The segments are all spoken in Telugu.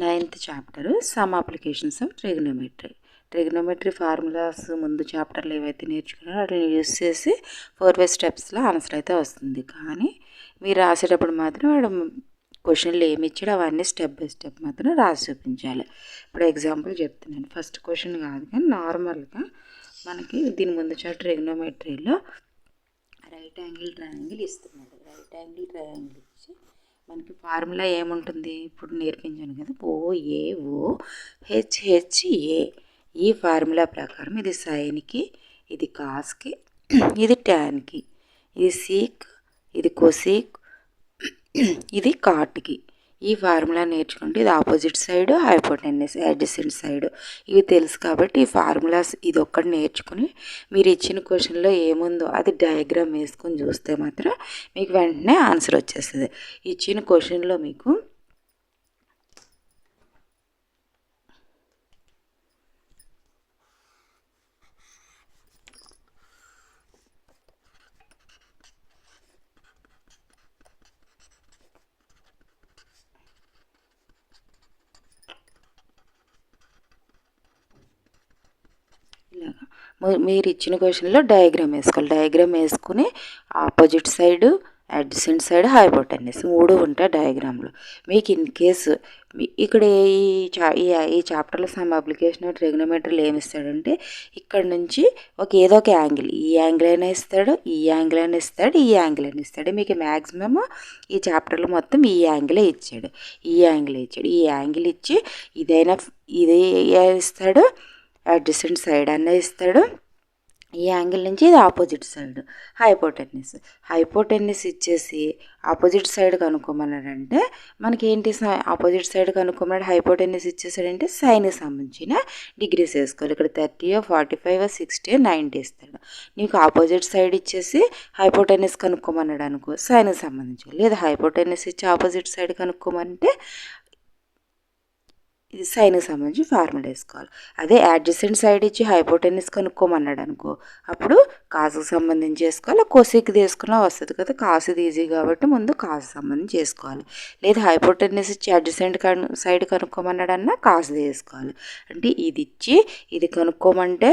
9th chapter some applications of trigonometry formulas ముందు చాప్టర్లో ఏవైతే నేర్చుకున్నారో వాటిని యూస్ చేసి 4 స్టెప్స్లో ఆన్సర్ అయితే వస్తుంది. కానీ మీరు రాసేటప్పుడు మాత్రం వాడు క్వశ్చన్లు ఏమి ఇచ్చాడో అవన్నీ స్టెప్ బై స్టెప్ మాత్రం రాసి చూపించాలి. ఇప్పుడు ఎగ్జాంపుల్ చెప్తున్నాను. ఫస్ట్ క్వశ్చన్ కాదు కానీ నార్మల్గా మనకి దీని ముందు చాప్టర్ ట్రిగ్నోమెట్రీలో రైట్ యాంగిల్ ట్రయాంగిల్ ఇస్తున్నాడు. రైట్ యాంగిల్ ట్రయాంగిల్ ఇచ్చి మనకి ఫార్ములా ఏముంటుంది ఇప్పుడు నేర్పించాను కదా, OAO HHA. ఈ ఫార్ములా ప్రకారం ఇది సైన్కి, ఇది కాస్కి, ఇది ట్యాన్కి, ఇది సీక్, ఇది కొసీక్, ఇది కాట్కి. ఈ ఫార్ములా నేర్చుకుంటే ఇది opposite side, hypotenuse, adjacent side ఇవి తెలుసు. కాబట్టి ఈ ఫార్ములాస్ ఇది ఒక్కటి నేర్చుకుని మీరు ఇచ్చిన క్వశ్చన్లో ఏముందో అది డయాగ్రామ్ వేసుకొని చూస్తే మాత్రం మీకు వెంటనే ఆన్సర్ వచ్చేస్తుంది. ఇచ్చిన క్వశ్చన్లో మీకు మీరు ఇచ్చిన క్వశ్చన్లో డయాగ్రామ్ వేసుకోవాలి. డయాగ్రామ్ వేసుకుని opposite side, adjacent side, hypotenuse 3 ఉంటాయి డయాగ్రామ్లో. మీకు ఇన్ కేసు ఇక్కడ ఈ చాప్టర్లో సమ్ అప్లికేషన్ ట్రిగ్నోమెట్రీలో ఏమి ఇస్తాడంటే ఇక్కడ నుంచి ఏదో ఒక యాంగిల్, ఈ యాంగిల్ అయినా ఇస్తాడు, ఈ యాంగిల్ అయినా ఇస్తాడు, ఈ యాంగిల్ అయినా ఇస్తాడు. మీకు మ్యాక్సిమమ్ ఈ చాప్టర్లో మొత్తం ఈ యాంగిలే ఇచ్చాడు, ఈ యాంగిల్ ఇచ్చి ఇదైనా ఇది ఇస్తాడు, అడ్జసెంట్ సైడ్ అన్న ఇస్తాడు, ఈ యాంగిల్ నుంచి ఇది ఆపోజిట్ సైడ్ హైపోటెన్యూస్ ఇచ్చేసి ఆపోజిట్ సైడ్ కనుక్కోమన్నాడంటే మనకి ఏంటి ఆపోజిట్ సైడ్ కనుక్కోమన్నాడు. హైపోటెన్యూస్ ఇచ్చేసాడంటే సైన్కి సంబంధించిన డిగ్రీస్ వేసుకోవాలి. ఇక్కడ 30, 45, 60, 90 ఇస్తాడు. నీకు ఆపోజిట్ సైడ్ ఇచ్చేసి హైపోటెన్యూస్ కనుక్కోమన్నాడు అనుకో, సైన్కి సంబంధించి. లేదా హైపోటెన్యూస్ ఇచ్చి ఆపోజిట్ సైడ్ కనుక్కోమంటే ఇది సైన్కి సంబంధించి ఫార్ములా వేసుకోవాలి. అదే అడ్జసెంట్ సైడ్ ఇచ్చి హైపోటెన్యూస్ కనుక్కోమన్నాడు అనుకో, అప్పుడు కాసుకు సంబంధించి వేసుకోవాలి. కొసీకి తీసుకున్నా వస్తుంది కదా, కాసుది ఈజీ కాబట్టి ముందు కాసు సంబంధించి చేసుకోవాలి. లేదా హైపోటెన్యూస్ ఇచ్చి అడ్జసెంట్ సైడ్ కనుక్కోమన్నాడు అన్నా కాసుది వేసుకోవాలి. అంటే ఇది ఇచ్చి ఇది కనుక్కోమంటే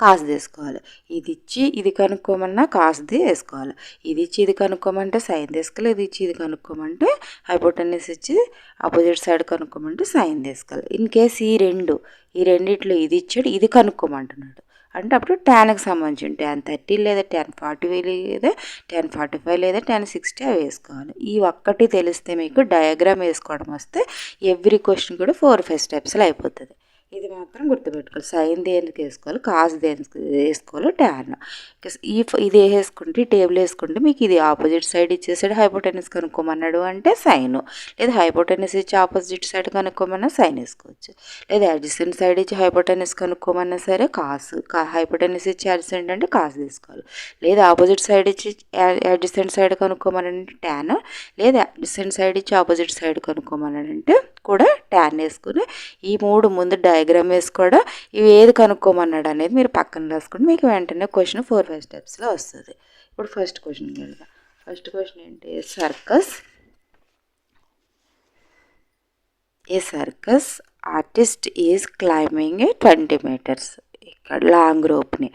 కాసు తీసుకోవాలి, ఇది ఇచ్చి ఇది కనుక్కోమన్నా కాసుది వేసుకోవాలి, ఇది ఇచ్చి ఇది కనుక్కోమంటే సైన్ తీసుకోవాలి, ఇది ఇచ్చి ఇది కనుక్కోమంటే హైపోటెన్యూస్ ఇచ్చి ఆపోజిట్ సైడ్ కనుక్కోమంటే సైన్ తీసుకోవాలి. ఇన్ కేస్ ఈ రెండిట్లో ఇది ఇచ్చాడు, ఇది కనుక్కోమంటున్నాడు అంటే అప్పుడు ట్యాన్కి సంబంధించి tan 30 లేదా tan 40 లేదా tan 45 లేదా tan 60 అవి వేసుకోవాలి. ఈ ఒక్కటి తెలిస్తే మీకు డయాగ్రామ్ వేసుకోవడం వస్తే ఎవ్రీ క్వశ్చన్ కూడా 4-5 స్టెప్స్లో అయిపోతుంది. ఇది మాత్రం గుర్తుపెట్టుకోవాలి. సైన్ దేనికి వేసుకోవాలి, కాస్ దేనికి వేసుకోవాలి, ట్యాన్. ఇది వేసుకుంటే టేబుల్ వేసుకుంటే మీకు ఇది ఆపోజిట్ సైడ్ ఇచ్చేసాడు, హైపోటెన్యూస్ కనుక్కోమన్నాడు అంటే సైన్. లేదా హైపోటెన్యూస్ ఇచ్చి ఆపోజిట్ సైడ్ కనుక్కోమన్నా సైన్ వేసుకోవచ్చు. లేదా అడ్జసెంట్ సైడ్ ఇచ్చి హైపోటెన్యూస్ కనుక్కోమన్నా సరే కాసు, హైపోటెన్యూస్ ఇచ్చి అడ్జసెంట్ అంటే కాసు తీసుకోవాలి. లేదా ఆపోజిట్ సైడ్ ఇచ్చి అడ్జసెంట్ సైడ్ కనుక్కోమనంటే ట్యాన్. లేదా అడ్జసెంట్ సైడ్ ఇచ్చి ఆపోజిట్ సైడ్ కనుక్కోమనంటే కూడా ట్యాన్ వేసుకుని ఈ 3 ముందు డయాగ్రామ్ వేసుకోవడం, ఇవి ఏది కనుక్కోమన్నాడు అనేది మీరు పక్కన రాసుకుంటే మీకు వెంటనే క్వశ్చన్ 4-5 స్టెప్స్లో వస్తుంది. ఇప్పుడు ఫస్ట్ క్వశ్చన్కి వెళ్దాం. ఫస్ట్ క్వశ్చన్ ఏంటి, a circus artist is climbing 20 meters ఇక్కడ లాంగ్ రోప్ని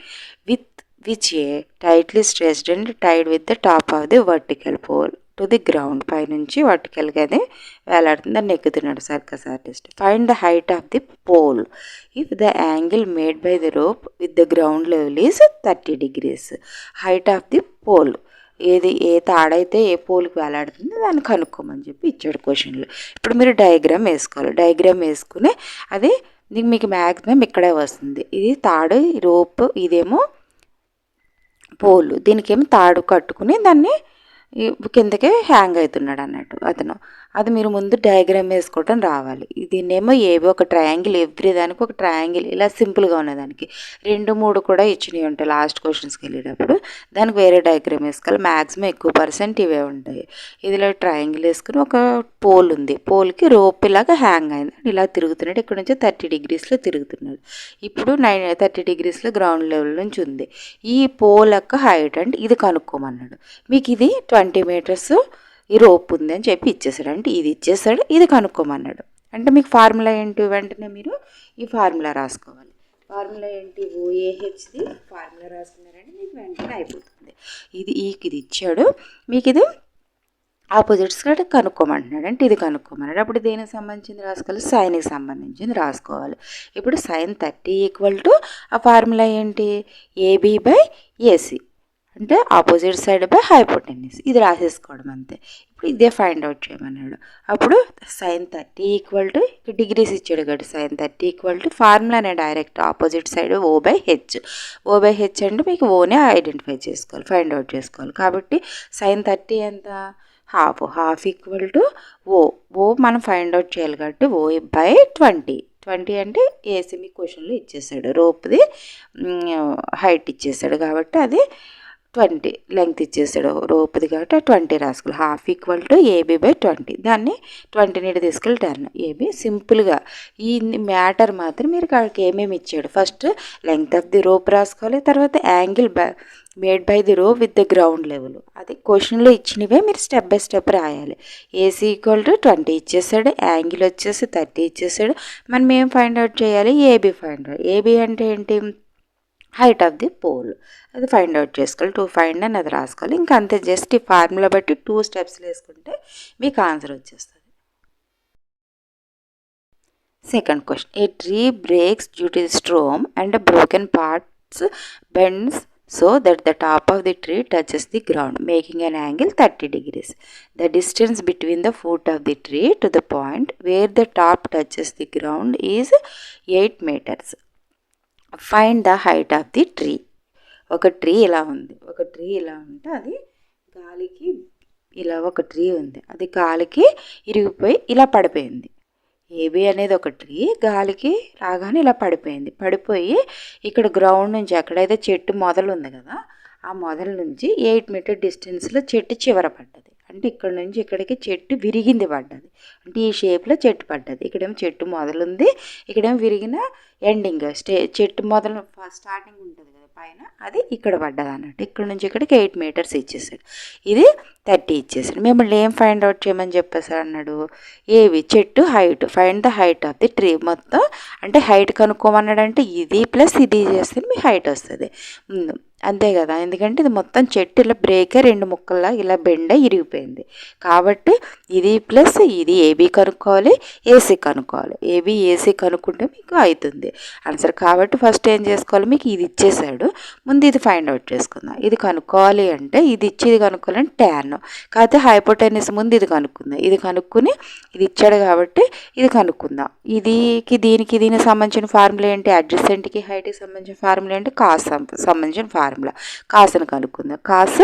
which a tightly stretched and tied with the top of the vertical pole to the ground. పైనుంచి వర్టికల్గా అది వేలాడుతుంది, దాన్ని ఎక్కుతున్నాడు circus artist. Find the height of the pole if the angle made by the rope with the ground level is 30 degrees. Height of the pole, ఏ తాడైతే ఏ పోల్కి వేలాడుతుందో దాన్ని కనుక్కోమని చెప్పి ఇచ్చాడు క్వశ్చన్లో. ఇప్పుడు మీరు డయాగ్రామ్ వేసుకోవాలి. డయాగ్రామ్ వేసుకుని అది మీకు మ్యాక్సిమం ఇక్కడే వస్తుంది. ఇది తాడు, రోప్, ఇదేమో పోల్. దీనికేమో తాడు కట్టుకుని దాన్ని కిందకే హ్యాంగ్ అవుతున్నాడు అన్నట్టు అతను. అది మీరు ముందు డయాగ్రామ్ వేసుకోవటం రావాలి. దీన్నేమో ఏవో ఒక ట్రయాంగిల్, ఎవ్రీ దానికి ఒక ట్రయాంగిల్ ఇలా సింపుల్గా ఉన్నదానికి 2-3 కూడా ఇచ్చినవి ఉంటాయి. లాస్ట్ క్వశ్చన్స్కి వెళ్ళేటప్పుడు దానికి వేరే డయాగ్రామ్ వేసుకోవాలి. మ్యాక్సిమం ఎక్కువ % ఇవే ఉంటాయి. ఇదిలో ట్రయాంగిల్ వేసుకుని ఒక పోల్ ఉంది, పోల్కి రోప్ ఇలాగా హ్యాంగ్ అయింది, ఇలా తిరుగుతున్నాడు. ఇక్కడ నుంచి 30 degreesలో తిరుగుతున్నాడు. ఇప్పుడు 30 degreesలో గ్రౌండ్ లెవెల్ నుంచి ఉంది. ఈ పోల్ యొక్క హైట్ అంటే ఇది కనుక్కోమన్నాడు. మీకు ఇది 20 meters ఈ రోప్ ఉంది అని చెప్పి ఇచ్చేసాడు. అంటే ఇది ఇచ్చేసాడు, ఇది కనుక్కోమన్నాడు. అంటే మీకు ఫార్ములా ఏంటి, వెంటనే మీరు ఈ ఫార్ములా రాసుకోవాలి. ఫార్ములా ఏంటి, ఓఏహెచ్ది ఫార్ములా రాసుకున్నారంటే మీకు వెంటనే అయిపోతుంది. ఇది ఇచ్చాడు, మీకు ఇది ఆపోజిట్స్ కూడా కనుక్కోమంటున్నాడు. అంటే ఇది కనుక్కోమన్నాడు. అప్పుడు దేనికి సంబంధించింది రాసుకోవాలి, సైన్కి సంబంధించింది రాసుకోవాలి. ఇప్పుడు sin 30 ఆ ఫార్ములా ఏంటి, ఏబీ బై ఏసీ, అంటే ఆపోజిట్ సైడ్ బై హైపోటెన్యూస్. ఇది రాసేసుకోవడం అంతే. ఇప్పుడు ఇదే ఫైండ్ అవుట్ చేయమన్నాడు. అప్పుడు sin 30 డిగ్రీస్ ఇచ్చాడు కాబట్టి sin 30 ఫార్ములానే direct opposite side O/H. O/H అంటే మీకు ఓనే ఐడెంటిఫై చేసుకోవాలి, ఫైండ్ అవుట్ చేసుకోవాలి. కాబట్టి sin 30 ఎంత, హాఫ్ ఈక్వల్ టు ఓ మనం ఫైండ్ అవుట్ చేయాలి కాబట్టి O/20. 20 అంటే ఏసీ మీ క్వశ్చన్లో ఇచ్చేసాడు, రోప్ది హైట్ ఇచ్చేసాడు కాబట్టి అది 20 లెంగ్త్ ఇచ్చేసాడు రోప్ది కాబట్టి 20 రాసుకోవాలి. Half equal to AB/20. దాన్ని 20 తీసుకెళ్ళి 10 ఏబీ. సింపుల్గా ఈ మ్యాటర్ మాత్రం మీరు అక్కడికి ఏమేమి ఇచ్చాడు, first length of the rope రాసుకోవాలి, తర్వాత యాంగిల్ మేడ్ బై ది రో విత్ ద గ్రౌండ్ లెవెల్. అది క్వశ్చన్లో ఇచ్చినవే మీరు స్టెప్ బై స్టెప్ రాయాలి. ఏసీ ఈక్వల్ టు 20 ఇచ్చేసాడు, యాంగిల్ వచ్చేసి 30 ఇచ్చేసాడు. మనం ఏం ఫైండ్ అవుట్ చేయాలి, ఏబీ ఫైండ్ అవుట్. ఏబీ అంటే ఏంటి, హైట్ ఆఫ్ ది పోల్. అది ఫైండ్ అవుట్ చేసుకోవాలి. 2 ఫైండ్ అని అది రాసుకోవాలి. ఇంకా అంతే, జస్ట్ ఈ ఫార్ములా బట్టి 2 స్టెప్స్ వేసుకుంటే మీకు ఆన్సర్ వచ్చేస్తుంది. Second question, a tree breaks due to the storm and broken parts bends so that the top of the tree touches the ground, making an angle 30 degrees. The distance between the foot of the tree to the point where the top touches the ground is 8 meters. Find the height of the tree. ఒక ట్రీ ఇలా ఉంటే అది గాలికి ఇలా ఒక ట్రీ ఉంది, అది గాలికి ఇరిగిపోయి ఇలా పడిపోయింది. ఏబీ అనేది ఒక ట్రీ గాలికి రాగానే ఇలా పడిపోయి ఇక్కడ గ్రౌండ్ నుంచి ఎక్కడైతే చెట్టు మొదలు ఉంది కదా, ఆ మొదల నుంచి 8 మీటర్ డిస్టెన్స్లో చెట్టు చివర పడ్డది. అంటే ఇక్కడ నుంచి ఇక్కడికి చెట్టు విరిగింది పడ్డది, అంటే ఈ షేప్లో చెట్టు పడ్డది. ఇక్కడేమో చెట్టు మొదలుంది, ఇక్కడేమో విరిగిన ఎండింగ్ చెట్టు మొదలు స్టార్టింగ్ ఉంటుంది కదా పైన, అది ఇక్కడ పడ్డది అన్నట్టు. ఇక్కడ నుంచి ఇక్కడికి 8 మీటర్స్ ఇచ్చేసాడు, ఇది 30 ఇచ్చేసాడు. మిమ్మల్ని ఏం ఫైండ్ అవుట్ చేయమని చెప్పేసాడు అన్నాడు, ఏవి చెట్టు height, find the height of the tree. మొత్తం అంటే హైట్ కనుక్కోమన్నాడు, అంటే ఇది ప్లస్ ఇది చేస్తే మీ హైట్ వస్తుంది ముందు, అంతే కదా. ఎందుకంటే ఇది మొత్తం చెట్టు ఇలా బ్రేకే 2 ముక్కల్లా ఇలా బెండ ఇరిగిపోయింది కాబట్టి ఇది ప్లస్ ఇది ఏబీ కనుక్కోవాలి, ఏసీ కనుక్కోవాలి. ఏబీ ఏసీ కనుక్కుంటే మీకు అవుతుంది ఆన్సర్. కాబట్టి ఫస్ట్ ఏం చేసుకోవాలి, మీకు ఇది ఇచ్చేసాడు, ముందు ఇది ఫైండ్ అవుట్ చేసుకుందాం. ఇది కనుక్కోవాలి అంటే ఇది ఇచ్చి ఇది కనుక్కోవాలంటే ట్యాన్, కాకపోతే హైపోటెన్యూస్ ముందు ఇది కనుక్కుందాం. ఇది కనుక్కుని ఇది ఇచ్చాడు కాబట్టి ఇది కనుక్కుందాం. దీనికి సంబంధించిన ఫార్ములా ఏంటి, అడ్జసెంట్కి హైట్కి సంబంధించిన ఫార్ములా ఏంటి, కాస్ సంబంధించిన ఫార్ములా. కాస్ని కనుక్కుందాం. Cos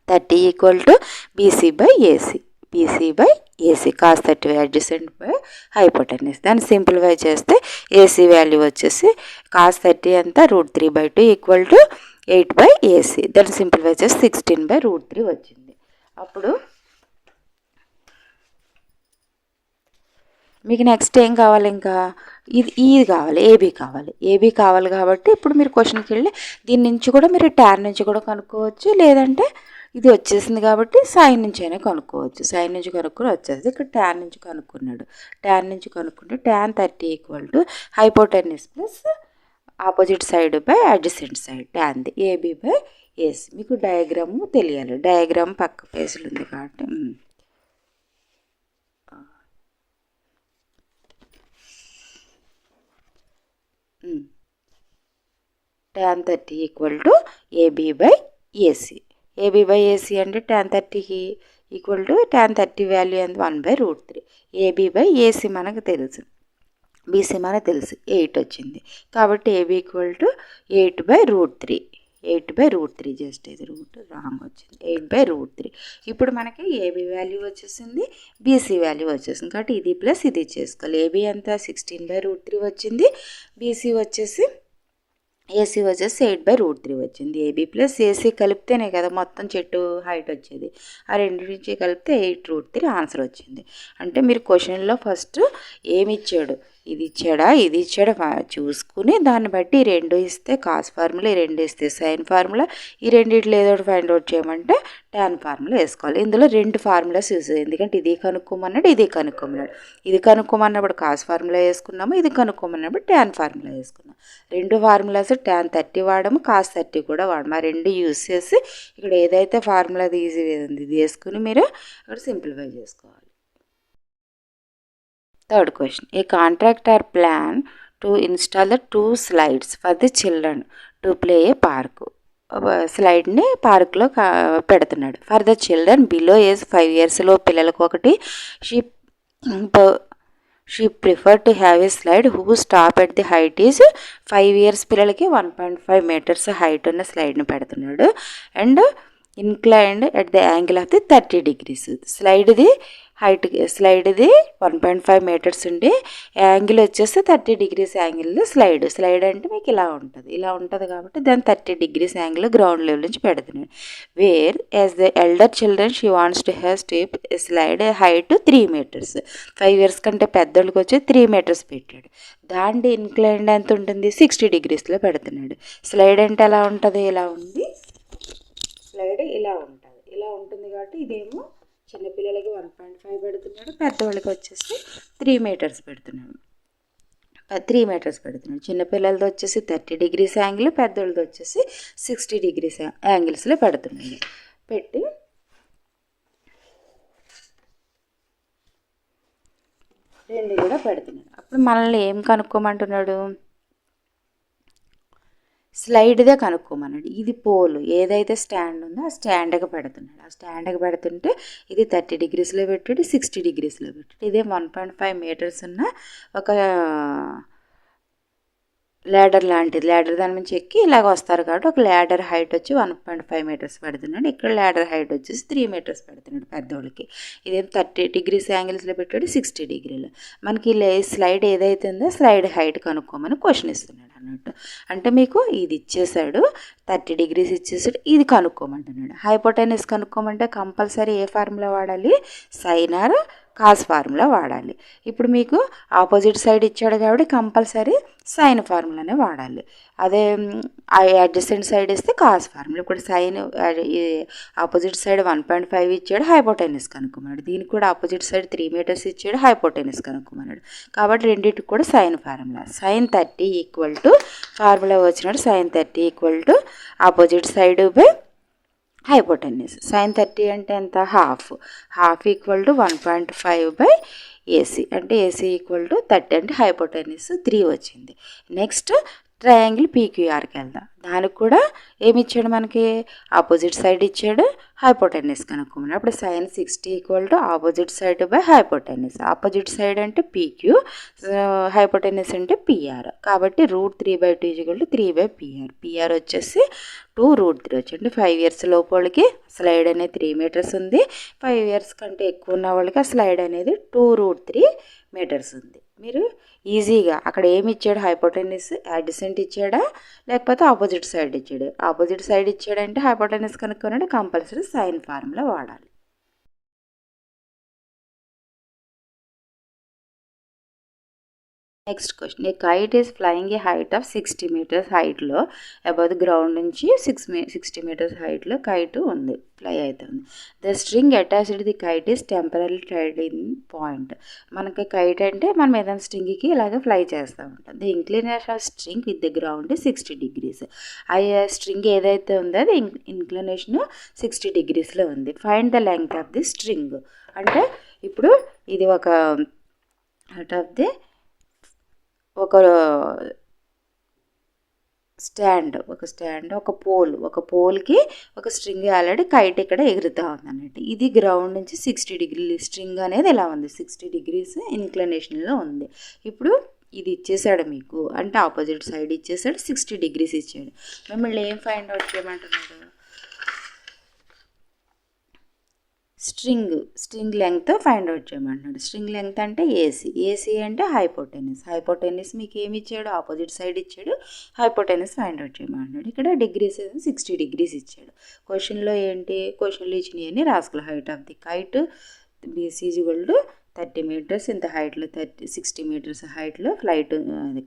30 equal to BC/AC. BC/AC cos 30 adjacent by hypotenuse. దాన్ని సింప్లిఫై చేస్తే ఏసీ వాల్యూ వచ్చేసి కాస్ 30 అంతా √3/2 ఈక్వల్ టు 8/AC. దాన్ని సింప్లిఫై చేసి 16/√3 వచ్చింది. అప్పుడు మీకు నెక్స్ట్ ఏం కావాలి, ఇంకా ఇది కావాలి, ఏబీ కావాలి కాబట్టి ఇప్పుడు మీరు క్వశ్చన్కి వెళ్ళి దీని నుంచి కూడా మీరు ట్యాన్ నుంచి కూడా కనుక్కోవచ్చు, లేదంటే ఇది వచ్చేసింది కాబట్టి సైన్ నుంచి అయినా కనుక్కోవచ్చు. సైన్ నుంచి కనుక్కొని వచ్చేది, ఇక్కడ ట్యాన్ నుంచి కనుక్కున్నాడు. ట్యాన్ నుంచి కనుక్కుంటే tan 30 equal to hypotenuse plus opposite side by adjacent side, ట్యాన్ది AB/AC. మీకు డయాగ్రాము తెలియాలి, డయాగ్రామ్ పక్క పేజీలు ఉంది కాబట్టి tan 30 equal to AB/AC. AB/AC అంటే tan 30 equal to tan 30 value ఎంత 1/√3. AB/AC మనకు తెలుసు, BC మనకు తెలుసు 8 వచ్చింది కాబట్టి AB ఈక్వల్ టు 8/√3. 8/√3 జస్ట్ ఇది రూట్ రాంగ్ వచ్చింది, 8/√3. ఇప్పుడు మనకి ఏబీ వాల్యూ వచ్చేసింది, బీసీ వాల్యూ వచ్చేసింది కాబట్టి ఇది ప్లస్ ఇది చేసుకోవాలి. ఏబీ అంతా 16/√3 వచ్చింది, బీసీ వచ్చేసి ఏసీ వచ్చేసి 8/√3 వచ్చింది. ఏబీ ప్లస్ ఏసీ కలిపితేనే కదా మొత్తం చెట్టు హైట్ వచ్చేది, ఆ రెండు నుంచి కలిపితే 8√3 ఆన్సర్ వచ్చింది. అంటే మీరు క్వశ్చన్లో ఫస్ట్ ఏమి ఇచ్చాడు, ఇది ఇచ్చాడా చూసుకుని దాన్ని బట్టి ఈ రెండు ఇస్తే కాస్ ఫార్ములా, ఈ రెండు ఇస్తే సైన్ ఫార్ములా, ఈ రెండిట్లో ఏదో ఒకటి ఫైండ్ అవుట్ చేయమంటే ట్యాన్ ఫార్ములా వేసుకోవాలి. ఇందులో రెండు ఫార్ములాస్ యూజ్ అయ్యాయి, ఎందుకంటే ఇది కనుక్కోమన్నాడు, ఇది కనుక్కోమన్నాడు. ఇది కనుక్కోమన్నప్పుడు కాస్ ఫార్ములా వేసుకున్నాము, ఇది కనుక్కోమన్నప్పుడు ట్యాన్ ఫార్ములా వేసుకున్నాం. రెండు ఫార్ములాస్ ట్యాన్ 30 వాడము, కాస్ 30 కూడా వాడము. ఆ రెండు యూజ్ చేసి ఇక్కడ ఏదైతే ఫార్ములా ఈజీ ఉంది ఇది వేసుకుని మీరు అక్కడ సింప్లిఫై చేసుకోవాలి. Third question. A contractor planned to install the 2 slides for the children to play a park. స్లైడ్ని పార్క్లో పెడుతున్నాడు. For the children below age 5 yearsలో పిల్లలకు ఒకటి. She prefer to have a slide who stop at the height is 5 years పిల్లలకి 1.5 meters హైట్ ఉన్న స్లైడ్ని పెడుతున్నాడు. And inclined at the angle of the 30 degrees. స్లైడ్ది 1.5 meters ఉండి యాంగిల్ వచ్చేసి 30 degrees యాంగిల్లో స్లైడ్ అంటే మీకు ఇలా ఉంటుంది కాబట్టి దాన్ని 30 degrees యాంగిల్ గ్రౌండ్ లెవెల్ నుంచి పెడుతున్నాడు. Where as the elder children she wants to have step slide height 3 meters. 5 years కంటే పెద్దోళ్ళకి వచ్చి 3 meters పెట్టాడు. దాంట్లో ఇన్క్లైన్డ్ ఎంత ఉంటుంది 60 degreesలో పెడుతున్నాడు. స్లైడ్ అంటే ఎలా ఉంటుంది, ఇలా ఉంది. స్లైడ్ ఇలా ఉంటుంది కాబట్టి ఇదేమో చిన్నపిల్లలకి 1.5 పెడుతున్నాడు, పెద్దవాళ్ళకి వచ్చేసి 3 meters పెడుతున్నాడు. చిన్నపిల్లలతో వచ్చేసి 30 degrees యాంగిల్, పెద్దవాళ్ళతో వచ్చేసి 60 degrees యాంగిల్స్లో పెడుతున్నాడు. పెట్టి రెండు కూడా పెడుతున్నాడు. అప్పుడు మనల్ని ఏం కనుక్కోమంటున్నాడు, స్లైడ్దే కనుక్కోమన్నాడు. ఇది పోలు ఏదైతే స్టాండ్ ఉందో ఆ స్టాండ్కి పెడుతున్నాడు. ఆ స్టాండ్కి పెడుతుంటే ఇది 30 degreesలో పెట్టాడు, 60 degreesలో పెట్టాడు. ఇదే 1.5 meters ఉన్న ఒక ల్యాడర్ లాంటిది. ల్యాడర్ దాని నుంచి ఎక్కి ఇలాగ వస్తారు కాబట్టి ఒక ల్యాడర్ హైట్ వచ్చి 1.5 meters పెడుతున్నాడు. ఇక్కడ ల్యాడర్ హైట్ వచ్చేసి 3 meters పెడుతున్నాడు పెద్దోళ్ళకి. ఇదేం 30 degrees యాంగిల్స్లో పెట్టాడు, 60 degreesలో. మనకి స్లైడ్ ఏదైతే ఉందో స్లైడ్ హైట్ కనుక్కోమని క్వశ్చన్ ఇస్తున్నాడు అన్నట్టు. అంటే మీకు ఇది ఇచ్చేసాడు, 30 degrees ఇచ్చేసాడు, ఇది కనుక్కోమంటున్నాడు. హైపోటెనస్ కనుక్కోమంటే కంపల్సరీ ఏ ఫార్ములా వాడాలి, సైన్ ఆర్ కాస్ ఫార్ములా వాడాలి. ఇప్పుడు మీకు ఆపోజిట్ సైడ్ ఇచ్చాడు కాబట్టి కంపల్సరీ సైన్ ఫార్ములానే వాడాలి. అదే అడ్జసెంట్ సైడ్ ఇస్తే కాస్ ఫార్ములా. ఇప్పుడు సైన్ ఆపోజిట్ సైడ్ 1.5 ఇచ్చాడు, హైపోటెనస్ కనుక్కోమన్నాడు. దీనికి కూడా ఆపోజిట్ సైడ్ 3 meters ఇచ్చాడు, హైపోటెనస్ కనుక్కోమన్నాడు. కాబట్టి రెండింటికి కూడా sine formula. Sine 30 equal to formula వచ్చినాడు, sine 30 equal to opposite side by hypotenuse. Sine 30 అంటే ఎంత, half equal to 1.5 by AC. అంటే ఏసీ ఈక్వల్ టు 30 అంటే హైపోటెనస్ 3 వచ్చింది. నెక్స్ట్ ట్రయాంగిల్ పీక్యూఆర్కి వెళ్దాం. దానికి కూడా ఏమి ఇచ్చాడు, మనకి ఆపోజిట్ సైడ్ ఇచ్చాడు, హైపోటెనస్ కనుక్కోమన్నాడు. అప్పుడు sine 60 equal to opposite side by hypotenuse. Opposite side అంటే పీక్యూ, హైపోటెనస్ అంటే పిఆర్. కాబట్టి √3/2 ఈక్వల్ టు 3/PR. పిఆర్ వచ్చేసి 2√3 వచ్చింది. 5 years లోపు వాళ్ళకి స్లైడ్ అనేది 3 meters ఉంది. 5 years కంటే ఎక్కువ ఉన్న వాళ్ళకి ఆ స్లైడ్ అనేది 2√3 meters ఉంది. మీరు ఈజీగా అక్కడ ఏమి ఇచ్చాడు, హైపోటెనస్ అడ్జసెంట్ ఇచ్చాడా లేకపోతే ఆపోజిట్ సైడ్ ఇచ్చాడు. ఆపోజిట్ సైడ్ ఇచ్చాడంటే హైపోటెనస్ కనుక్కోనంటే కంపల్సరీ సైన్ ఫార్ములా వాడాలి. Next question. A kite is flying a height of 60 meters హైట్లో అబౌవ్ ది గ్రౌండ్ నుంచి 60 meters హైట్లో కైట్ ఉంది, ఫ్లై అవుతుంది. The string attached the kite is temporary tied in point. మనకి కైట్ అంటే మనం ఏదైనా స్ట్రింగ్కి ఇలాగ ఫ్లై చేస్తూ ఉంటాం. The inclination of string with the ground 60 degrees. ఆ స్ట్రింగ్ ఏదైతే ఉందో అది ఇంక్లినేషన్ 60 degreesలో ఉంది. Find the length of the string. అంటే ఇప్పుడు ఇది ఒక అవుట్ ఆఫ్ ది ఒక స్టాండ్, ఒక పోల్కి ఒక స్ట్రింగ్ ఆల్రెడీ కైట్ ఇక్కడ ఎగురుతూ ఉంది అన్నట్టు. ఇది గ్రౌండ్ నుంచి 60 degrees స్ట్రింగ్ అనేది ఎలా ఉంది, 60 degrees ఇన్క్లినేషన్లో ఉంది. ఇప్పుడు ఇది ఇచ్చేసాడు మీకు, అంటే ఆపోజిట్ సైడ్ ఇచ్చేసాడు, 60 degrees ఇచ్చాడు. మిమ్మల్ని ఏం ఫైండ్ అవుట్ చేయమంటున్నాడు, స్ట్రింగ్ లెంగ్త్ ఫైండ్ అవుట్ చేయమంటున్నాడు. స్ట్రింగ్ లెంగ్త్ అంటే ఏసీ అంటే హైపోటెనస్ మీకు ఏమి ఇచ్చాడు, ఆపోజిట్ సైడ్ ఇచ్చాడు, హైపోటెనస్ ఫైండ్ అవుట్ చేయమంటున్నాడు. ఇక్కడ డిగ్రీస్ 60 degrees ఇచ్చాడు. క్వశ్చన్లో ఇచ్చినవి రాసుకోవాలి. Height of the kite BC equal to 30 meters ఇంత హైట్లో 60 meters హైట్లో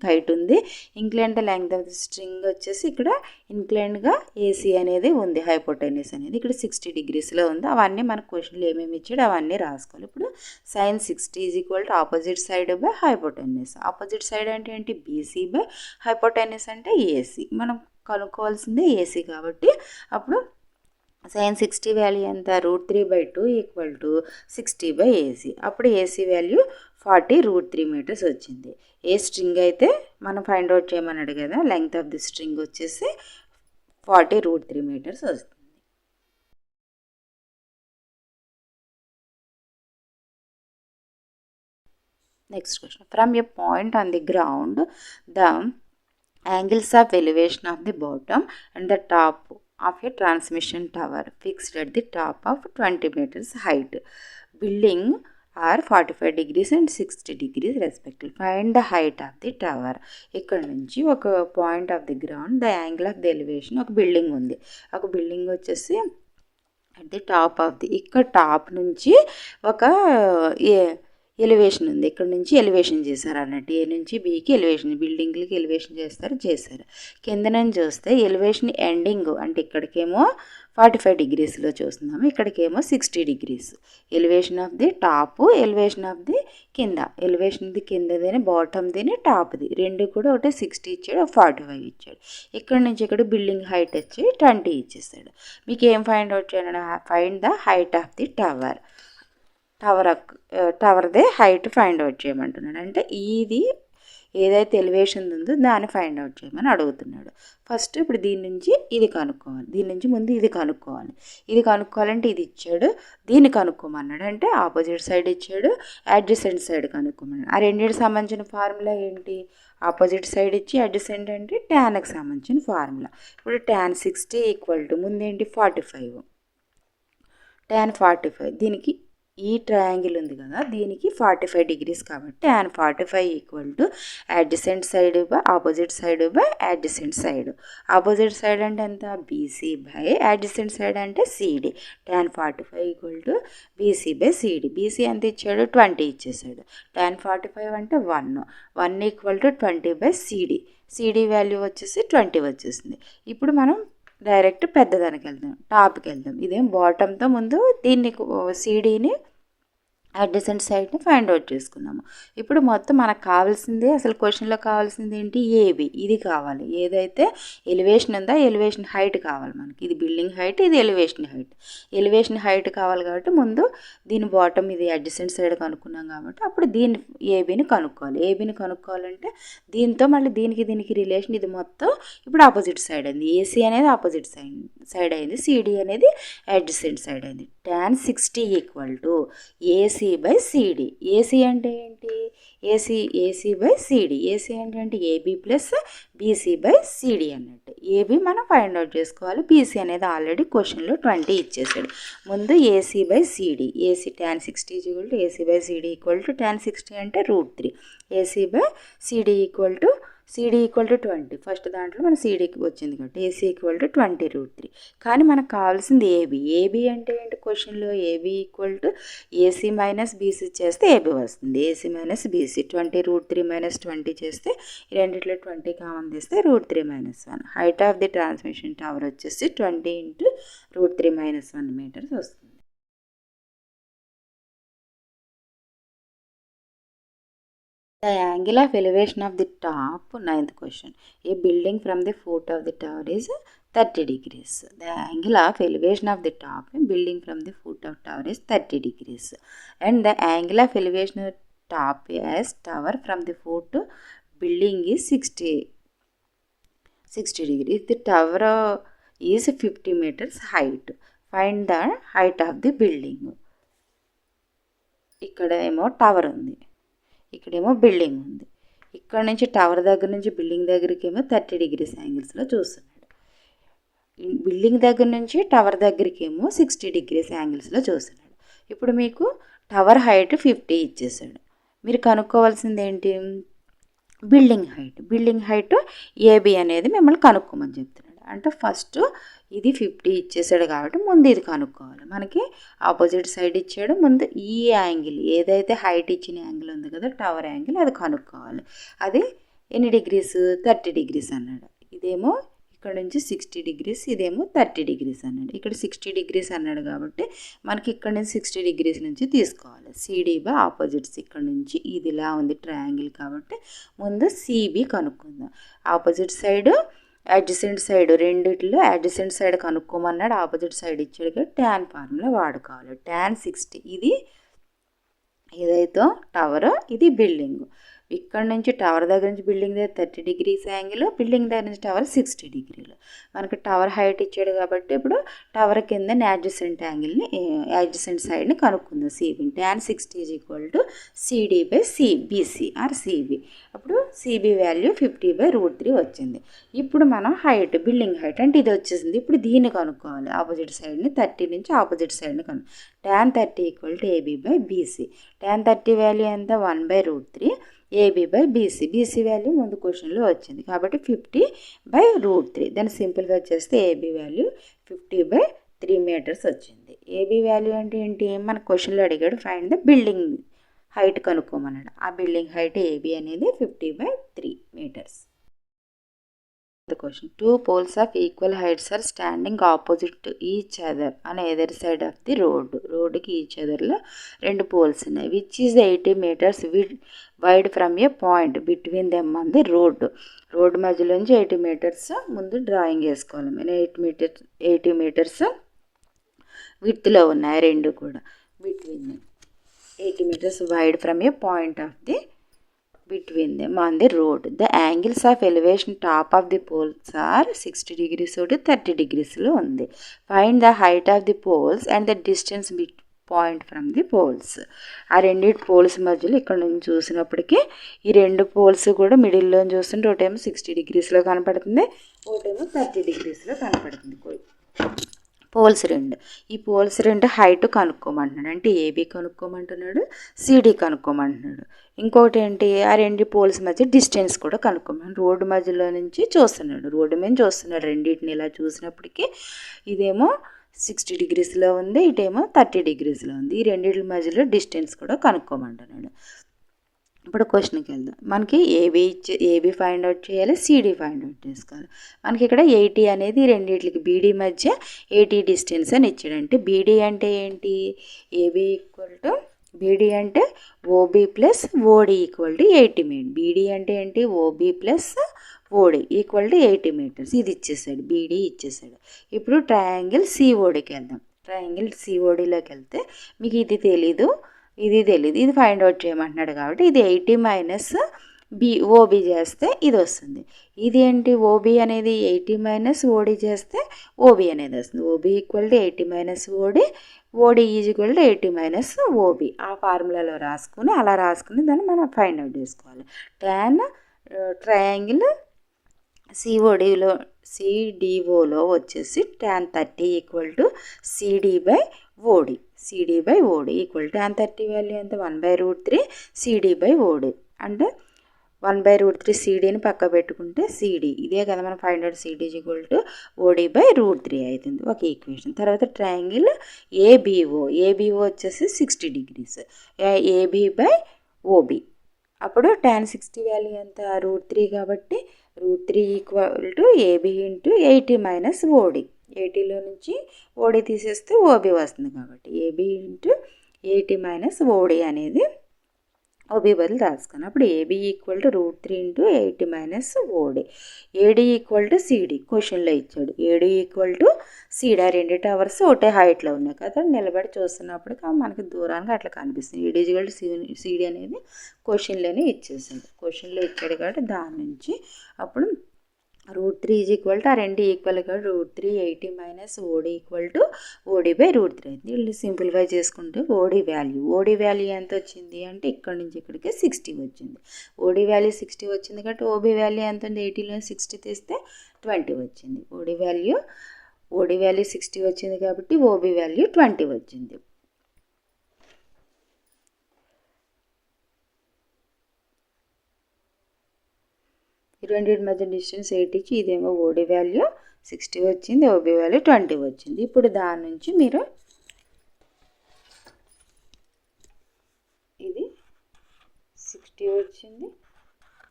కైట్ ఉంది. Incline the length of the string వచ్చేసి ఇక్కడ ఇంక్లైన్గా ఏసీ అనేది ఉంది, హైపోటెన్యూస్ అనేది ఇక్కడ 60 degreesలో ఉంది. అవన్నీ మన క్వశ్చన్లు ఏమేమి ఇచ్చాడు అవన్నీ రాసుకోవాలి. ఇప్పుడు sin 60 = opposite side by hypotenuse. Opposite side అంటే ఏంటి, బీసీ బై హైపోటెన్యూస్ అంటే ఏసీ. మనం కనుక్కోవాల్సిందే ఏసీ కాబట్టి అప్పుడు sin 60 వాల్యూ ఎంత, √3/2 = 60/AC. అప్పుడు ఏసీ వాల్యూ 40 √3 meters వచ్చింది. ఏ స్ట్రింగ్ అయితే మనం ఫైండ్ అవుట్ చేయమన్నాడు కదా, లెంగ్త్ ఆఫ్ ది స్ట్రింగ్ వచ్చేసి 40 √3 meters వస్తుంది. Next question, from a point on the ground the angles of elevation of the bottom and the top of a transmission tower fixed at the top of 20 meters height. Building are 45 degrees and 60 degrees respectively. Find the height of the tower. ఇక్కడ నుంచి ఒక point of the ground, the angle of the elevation, ఒక బిల్డింగ్ ఉంది. ఒక బిల్డింగ్ వచ్చేసి at the top of the, ఇక్కడ టాప్ నుంచి ఒక ఎలివేషన్ ఉంది. ఇక్కడ నుంచి ఎలివేషన్ చేశారు అన్నట్టు, ఏ నుంచి బీకి ఎలివేషన్, బిల్డింగ్లకి ఎలివేషన్ చేశారు. కింద నుంచి చూస్తే ఎలివేషన్ ఎండింగ్ అంటే ఇక్కడికేమో 45 degreesలో చూస్తున్నాము, ఇక్కడికేమో 60 degrees. Elevation of the top, elevation of the కింద. ఎలివేషన్ ది కిందదిని, బాటమ్దిని, టాప్ది రెండు కూడా ఒకటి 60 ఇచ్చాడు, 45 ఇచ్చాడు. ఇక్కడ నుంచి ఇక్కడ బిల్డింగ్ హైట్ వచ్చి 20 ఇచ్చేసాడు. మీకు ఏం ఫైండ్ అవుట్ చేయాలి, find the height of the tower. టవర్దే హైట్ ఫైండ్ అవుట్ చేయమంటున్నాడు. అంటే ఇది ఏదైతే ఎలివేషన్ ఉందో దాన్ని ఫైండ్ అవుట్ చేయమని అడుగుతున్నాడు. ఫస్ట్ ఇప్పుడు దీని నుంచి ఇది కనుక్కోవాలి, దీని నుంచి ముందు ఇది కనుక్కోవాలి. ఇది కనుక్కోవాలంటే ఇది ఇచ్చాడు, దీన్ని కనుక్కోమన్నాడు. అంటే ఆపోజిట్ సైడ్ ఇచ్చాడు, అడ్జసెంట్ సైడ్ కనుక్కోమన్నాడు. ఆ రెండింటికి సంబంధించిన ఫార్ములా ఏంటి, ఆపోజిట్ సైడ్ ఇచ్చి అడ్జసెంట్ అంటే ట్యాన్కి సంబంధించిన ఫార్ములా. ఇప్పుడు tan 60 ముందేంటి 45, tan 45 దీనికి ఈ ట్రయాంగిల్ ఉంది కదా, దీనికి 45 degrees కాబట్టి tan 45 adjacent side by opposite side by adjacent side. Opposite side అంటే ఎంత, బీసీ బై అడ్జసెంట్ సైడ్ అంటే CD. tan 45 BC by CD. BC ఎంత ఇచ్చాడు, 20 ఇచ్చేసాడు. tan 45 అంటే 1 = 20/CD. సిడి వాల్యూ వచ్చేసి 20 వచ్చేసింది. ఇప్పుడు మనం డైరెక్ట్ పెద్దదానికి వెళ్దాం, టాప్కి వెళ్దాం. ఇదేం బాటంతో ముందు దీన్ని సిడీని అడ్జసెంట్ సైడ్ని ఫైండ్ అవుట్ చేసుకున్నాము. ఇప్పుడు మొత్తం మనకు కావాల్సిందే, అసలు క్వశ్చన్లో కావాల్సింది ఏంటి, ఏబి. ఇది కావాలి, ఏదైతే ఎలివేషన్ ఉందో ఎలివేషన్ హైట్ కావాలి మనకి. ఇది బిల్డింగ్ హైట్, ఇది ఎలివేషన్ హైట్. ఎలివేషన్ హైట్ కావాలి కాబట్టి ముందు దీని బాటమ్, ఇది అడ్జసెంట్ సైడ్ కనుక్కున్నాం కాబట్టి అప్పుడు దీన్ని ఏబిని కనుక్కోవాలి. ఏబిని కనుక్కోవాలంటే దీంతో మళ్ళీ దీనికి రిలేషన్, ఇది మొత్తం ఇప్పుడు ఆపోజిట్ సైడ్ అయింది. ఏసీ అనేది ఆపోజిట్ సైడ్ అయింది, సిడి అనేది అడ్జసెంట్ సైడ్ అయింది. tan 60 = AC/CD. ఏసీ అంటే ఏంటి, AC/CD. ఏసీ అంటే ఏబి ప్లస్ బీసీ/CD అన్నట్టు. ఏబి మనం ఫైండ్ అవుట్ చేసుకోవాలి, బీసీ అనేది ఆల్రెడీ క్వశ్చన్లో 20 ఇచ్చేసాడు. ముందు AC/CD. AC tan 60 = AC/CD = tan 60 అంటే √3. AC/CD = 20. ఫస్ట్ దాంట్లో మన సిడీకి వచ్చింది కాబట్టి AC = 20 √3. కానీ మనకు కావాల్సింది ఏబి. ఏబి అంటే ఏంటి, క్వశ్చన్లో ఏబి = AC - BC చేస్తే ఏబి వస్తుంది. AC - BC 20 √3 - 20 చేస్తే ఈ రెండిట్లో 20 కామన్ తీస్తే √3 - 1. Height of the transmission tower వచ్చేసి 20 × √3 - 1 meters వస్తుంది. The angle of elevation of the top, 9th question. A building from the foot of the tower is 30 degrees. The angle of elevation of the top, a building from the foot of tower is 30 degrees. And the angle of elevation of the top as tower from the foot to building is 60 degrees. The tower is 50 meters height. Find the height of the building. ఇక్కడ ఏమో టవర్ ఉంది, ఇక్కడేమో బిల్డింగ్ ఉంది. ఇక్కడ నుంచి టవర్ దగ్గర నుంచి బిల్డింగ్ దగ్గరికి ఏమో 30 degrees యాంగిల్స్లో చూస్తున్నాడు. బిల్డింగ్ దగ్గర నుంచి టవర్ దగ్గరికి ఏమో 60 degrees యాంగిల్స్లో చూస్తున్నాడు. ఇప్పుడు మీకు టవర్ హైట్ 50 ఇచ్చేసాడు. మీరు కనుక్కోవాల్సింది ఏంటి, building height. Building height AB అనేది మిమ్మల్ని కనుక్కోమని చెప్తున్నాడు. అంటే ఫస్ట్ ఇది 50 ఇచ్చేసాడు కాబట్టి ముందు ఇది కనుక్కోవాలి. మనకి ఆపోజిట్ సైడ్ ఇచ్చాడు, ముందు ఈ యాంగిల్ ఏదైతే హైట్ ఇచ్చిన యాంగిల్ ఉంది కదా టవర్ యాంగిల్ అది కనుక్కోవాలి. అది ఎన్ని డిగ్రీస్ 30 డిగ్రీస్ అన్నాడు. ఇదేమో ఇక్కడ నుంచి 60 డిగ్రీస్, ఇదేమో 30 డిగ్రీస్ అన్నాడు. ఇక్కడ 60 డిగ్రీస్ అన్నాడు కాబట్టి మనకి ఇక్కడ నుంచి 60 డిగ్రీస్ నుంచి తీసుకోవాలి. సిడి బై ఆపోజిట్స్ ఇక్కడ నుంచి ఇది ఇలా ఉంది ట్రయాంగిల్ కాబట్టి ముందు సిబి కనుక్కుందాం. ఆపోజిట్ సైడ్ అడ్జసెంట్ సైడ్ రెండిట్లో అడ్జసెంట్ సైడ్ కనుక్కోమన్నాడు. ఆపోజిట్ సైడ్ ఇచ్చాడు కదా ట్యాన్ ఫార్ములా వాడుకోవాలి. ట్యాన్ 60 ఇది ఏదైతే టవర్ ఇది బిల్డింగ్. ఇక్కడ నుంచి టవర్ దగ్గర నుంచి బిల్డింగ్ దగ్గర 30 డిగ్రీస్ యాంగిల్, బిల్డింగ్ దగ్గర నుంచి టవర్ 60 డిగ్రీలు. మనకి టవర్ హైట్ ఇచ్చాడు కాబట్టి ఇప్పుడు టవర్ కింద అడ్జసెంట్ యాంగిల్ని అడ్జసెంట్ సైడ్ని కనుక్కుందాం. CB tan 60 is equal to CD by BC or CB. అప్పుడు సిబి వాల్యూ 50/√3 వచ్చింది. ఇప్పుడు మనం హైట్ బిల్డింగ్ హైట్ అంటే ఇది వచ్చేసింది. ఇప్పుడు దీన్ని కనుక్కోవాలి. ఆపోజిట్ సైడ్ని 30 నుంచి ఆపోజిట్ సైడ్ని tan 30 equal to AB by BC. Tan 30 value ఎంత 1/√3 AB by BC. BC value ముందు క్వశ్చన్లో వచ్చింది కాబట్టి 50/√3. దాన్ని సింపుల్గా చేస్తే ఏబీ వాల్యూ 50/3 మీటర్స్ వచ్చింది. ఏబీ వాల్యూ అంటే ఏంటి, మన క్వశ్చన్లో అడిగాడు ఫైండ్ ద బిల్డింగ్ హైట్ కనుక్కోమన్నాడు. ఆ బిల్డింగ్ హైట్ ఏబీ అనేది 50/3 meters. The question: two poles of equal heights are standing opposite to each other on either side of the road. రోడ్డుకి ఈచ్ అదర్లో రెండు పోల్స్ ఉన్నాయి. Which is 80 meters wide from a point between them on the road. Road మధ్యలోంచి 80 meters ముందు డ్రాయింగ్ వేసుకోవాలి. నేను 80 meters విడ్త్లో ఉన్నాయి రెండు కూడా. Between 80 meters wide from a point of the between them on the road. The angles of elevation top of the poles are 60 degrees to 30 degrees లో ఉంది. Find the height of the poles and the distance point from the poles. ఆ రెండింటి పోల్స్ మధ్యలో ఇక్కడ నుంచి చూసినప్పటికీ ఈ రెండు పోల్స్ కూడా మిడిల్లో చూస్తుంటే ఒకటేమో 60 degreesలో కనపడుతుంది, ఒకటేమో 30 degreesలో కనపడుతుంది. పోల్స్ రెండు. ఈ పోల్స్ రెండు హైట్ కనుక్కోమంటున్నాడు. అంటే ఏబీ కనుక్కోమంటున్నాడు, సిడి కనుక్కోమంటున్నాడు. ఇంకోటి ఏంటి, ఆ రెండు పోల్స్ మధ్య డిస్టెన్స్ కూడా కనుక్కోమన్నాడు. రోడ్డు మధ్యలో నుంచి చూస్తున్నాడు, రోడ్డు మీద చూస్తున్నాడు. రెండింటిని ఇలా చూసినప్పటికీ ఇదేమో 60 degreesలో ఉంది, ఇటేమో 30 degreesలో ఉంది. ఈ రెండింటి మధ్యలో డిస్టెన్స్ కూడా కనుక్కోమంటున్నాడు. ఇప్పుడు క్వశ్చన్కి వెళ్దాం. మనకి ఏబీ ఫైండ్ అవుట్ చేయాలి, సిడి ఫైండ్ అవుట్ చేసుకోవాలి. మనకి ఇక్కడ 80 అనేది రెండింటికి బీడీ మధ్య 80 డిస్టెన్స్ అని ఇచ్చాడంటే బీడీ అంటే ఏంటి, ఏబీ ఈక్వల్ టు బీడీ అంటే OB plus OD equal to 80 metre. BD అంటే ఏంటి, OB plus OD equal to 80 meters. ఇది ఇచ్చేసాడు, బీడీ ఇచ్చేసాడు. ఇప్పుడు ట్రయాంగిల్ సిఓడికి వెళ్దాం. ట్రయాంగిల్ సిఓడిలోకి వెళ్తే మీకు ఇది తెలీదు, ఇది తెలియదు, ఇది ఫైండ్ అవుట్ చేయమంటున్నాడు కాబట్టి ఇది 80 మైనస్ ఓబీ చేస్తే ఇది వస్తుంది. ఇది ఏంటి, ఓబీ అనేది 80 మైనస్ ఓడి చేస్తే ఓబీ అనేది వస్తుంది. OB equal to 80 minus OD, OD is equal to 80 minus OB. ఆ ఫార్ములాలో రాసుకుని అలా రాసుకుని దాన్ని మనం ఫైండ్ అవుట్ చేసుకోవాలి. ట్యాన్ ట్రయాంగిల్ సిడిఓలో వచ్చేసి tan 30 equal to CD by OD. CD by OD equal tan 30 value ఎంత 1/√3 సిడి బై ఓడి. అంటే 1/√3 సిడిని పక్క పెట్టుకుంటే సిడి ఇదే కదా మనం find out. CD equal to OD by √3 అవుతుంది ఒక ఈక్వేషన్. తర్వాత ట్రయాంగిల్ ఏబిఓ వచ్చేసి 60 degrees ఏబి బై ఓబి. అప్పుడు ట్యాన్ 60 వాల్యూ ఎంత √3 కాబట్టి √3 equal to AB into 80 minus OD. 80లో నుంచి ఓడి తీసేస్తే ఓబీ వస్తుంది కాబట్టి ఏబీ ఇంటూ 80 మైనస్ ఓడి అనేది ఓబీ బదులు రాసుకుని అప్పుడు AB equal to √3 into 80 minus OD. AD equal to CD క్వశ్చన్లో ఇచ్చాడు. AD equal to CD. ఆ రెండు టవర్స్ ఒకటే హైట్లో ఉన్నాయి కదా, నిలబడి చూస్తున్నప్పటికీ మనకి దూరానికి అట్లా కనిపిస్తుంది. ఏడి ఈక్వల్ టు సిడి అనేది క్వశ్చన్లోనే ఇచ్చేసాడు. క్వశ్చన్లో ఇచ్చాడు కాబట్టి దాని నుంచి అప్పుడు √3 ఈజ్ ఈక్వల్ టు ఆ రెండు ఈక్వల్ కాబట్టి √3 80 minus OD equal to OD by √3 అయింది. వీళ్ళు సింప్లిఫై చేసుకుంటే ఓడి వాల్యూ ఎంత వచ్చింది అంటే ఇక్కడ నుంచి ఇక్కడికి 60 వచ్చింది. ఓడి వాల్యూ 60 వచ్చింది కాబట్టి ఓబీ వాల్యూ ఎంత ఉంది, 80లో 60 తీస్తే 20 వచ్చింది. ఓడి వాల్యూ 60 వచ్చింది కాబట్టి ఓబీ వాల్యూ 20 వచ్చింది. ఈ రెండింటి మధ్య డిస్టెన్స్ 80 ఇచ్చి ఇదేమో ఓడి వాల్యూ 60 వచ్చింది, ఓబీ వాల్యూ 20 వచ్చింది. ఇప్పుడు దాని నుంచి మీరు ఇది 60 వచ్చింది,